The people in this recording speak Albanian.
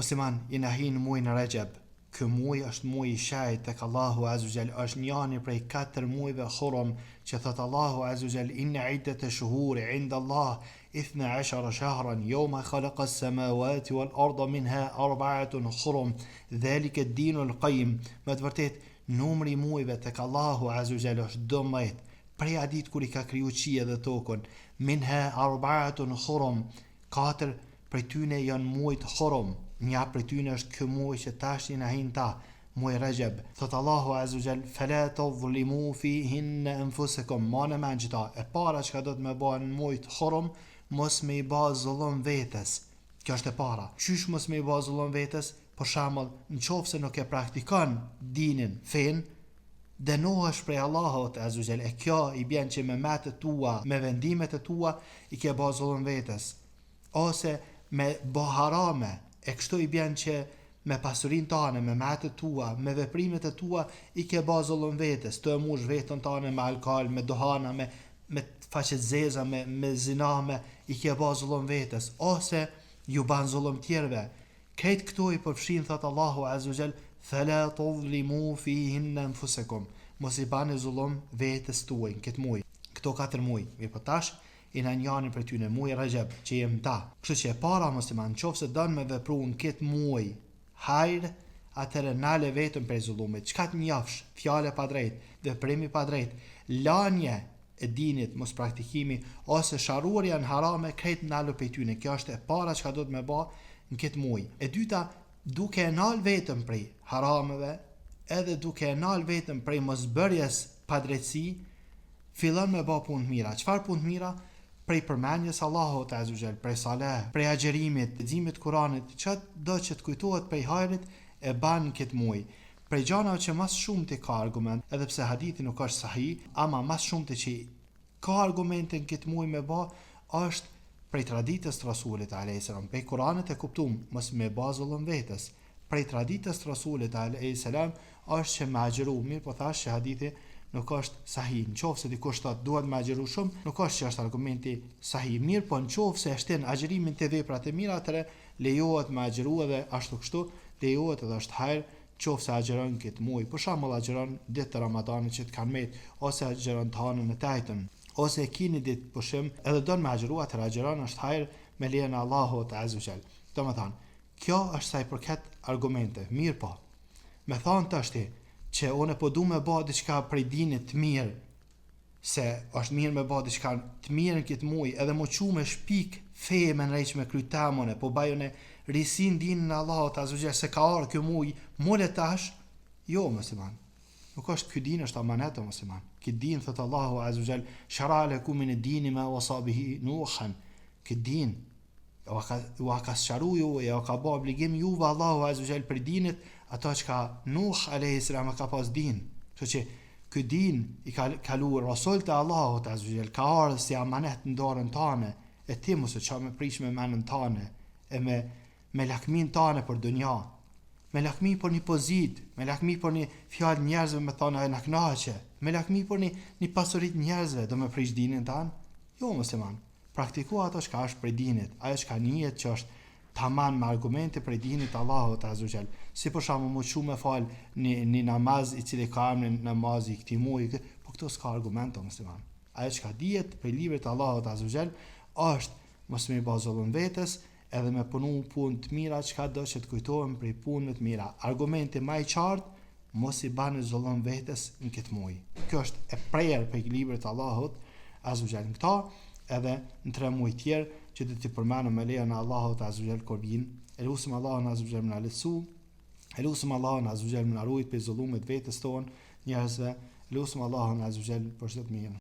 Musliman, i na hin muaj në Rajab. Ky muaj është muaj i shejt tek Allahu Azza wa Jall, është njëri prej 4 muajve hurum që thot Allahu Azza wa Jall inna iddat ash-shuhuri 'inda Allah 12 shahran yawma khalaqa as-samawati wal arda minha arba'atun hurum dhalika ad-din al-qayyim. Me të vërtet numri i muajve tek Allahu Azza wa Jall është 12 prej ditë kur i ka kriju qiellin dhe tokën. Minha arba'atun hurum, 4 prej tyne janë muajt hurum. Një prej tyne është ky muaj që tash i na hin ta, muaj Rajab. Thot Allahu Azza wa Jall fala tadhlimu fihin anfusakum, ma në men qëta e para që ka do të me ba në muajt hurum, mos me i ba zullum vetes. Kjo është e para. Qysh mos me i ba zullum vetes? Për shembull, në qoftë se nuk e praktikon dinin, fen, dënohesh prej Allahut Azza wa Jall. E kjo i bjen që me metet tua, me vendimet e tua i ke ba zullum vetes. Ose me ba harame, e kështu i bjen që me pasurin tane, me metet tua, me veprimet e tua i ke ba zullum vetes. Të e mush vetën tane me alkohol, me duhana, me faqet zeza, me ziname, i ke ba zullum vetes. Ose ju ban zullum tjerve. Këtë këto i përfshin, thot Allahu Azza wa Jall fala tadhlimu fihin anfusakum, mos i bani zullum vetes tuaj në këtë muaj. Këto 4 muaj, mirë po tash i na njani për tyne muaj Rajab që jem ta. Kështu që e para musliman, qofse don me vepru në këtë muaj hajr, atëre nale vetëm prej zullumit. Çka të mjafsh, fjale pa drejt, veprimi pa drejt, lanje e dinit, mos praktikimi ose sharuarja në harame, krejt nalu prej tyne. Kjo është e para që ka do të me ba në këtë muaj. E dyta, duke e nal vetëm prej harameve, edhe duke e nal vetëm prej mosbërjes pa drejtësi, fillon me ba punë të mira. Çfarë punë të mira? Prej përmendjes Allahut Azza wa Jall, prej salah, prej agjerimit, leximit Kuranit, çfarë do që të kujtohet prej hajrit e ban këtë muaj. Prej gjanave që mas shumë të ka argument, edhe pse hadithi nuk është sahih, ama mas shumë të që ka argumente në këtë muaj me ba, është prej traditës të Rasulit a.s. Prej Kuranit e kuptum, mos me ba zullum vetes. Prej traditës të Rasulit a.s. është që me agjeru, mirë po thash që hadithi nuk është sahih. Në qoftë se dikush thotë duhet me agjeru shumë, nuk është që është argumenti sahih. Mirë po në qoftë se shtin agjerimin te veprat e mira, atëre lejohet me agjeru edhe ashtu kështu, lejohet edhe është hajër qoftë se agjeron këtë muaj. Për shembull agjeron ditë të Ramadanit që të kanë met, ose agjeron të hanën e tajtën, ose e kini ditë pushim, edhe don me agjeru, atëre agjeron është hajër me lejen e Allahut Azza wa Jall. Domethënë, kjo është sa i përket argumente. Mirë po. Me thonë tashti që une po du me ba diçka prej dinit të mirë, se është mirë me ba diçka të mirë në këtë muaj, edhe mo qu me shpik feje me nrejq me kry temone, po bajone risin dinin në Allahut Azza wa Jall se ka arë kjo muaj, mole tash, jo musliman. Nuk është ky din, është amaneto musliman. Këtë din, thëtë Allahu Azza wa Jall, shara lakum min ad-dini ma wasa bihi Nuhan. Këtë din, u ka sharu ju, u ka ba obligim juve Allahu Azza wa Jall për dinit, ato që ka Nuh a.s. ka pas din. Kështu që ky din i ka kalu Rasul të Allahut Azza wa Jall, ka ardhur si amanet në dorën tane, e ti mos e qa me prish me menën tane, e me lakmin tane për dunja, me lakmi për një pozit, me lakmi për një fjallë njerëzve me thane e në knaqe, me lakmi për një pasurit njerëzve do me prish dinin tanë. Jo musliman, praktikua ato që ka është prej dinit, ajo që ka njët që është taman me argumente prej dinit Allahut Azza wa Jall. Si për shembull më shumë fal një namaz i cili ka emrin namazi i këtij muaji, po këto s'ka argumente musliman. Ajo që ka dihet prej librit të Allahut Azza wa Jall është mos me bazullon vetes, edhe me punu punë të mira çka do që të kujtohen prej punëve të mira. Argumenti më i qartë, mos i bani zullum vetes në këtë muaj. Kjo është e prerë prej librit të Allahut Azza wa Jall. Këto edhe në 3 muaj tjerë që do t'i përmendëm me lejen e Allahut Azza wa Jall kur vijnë. Elusim Allahun Azza wa Jall më na lehtësu. Elusim Allahun Azza wa Jall më na ruaj prej zullumit vetes tonë, njerëzve. Elusim Allahun Azza wa Jall për çdo të mirë.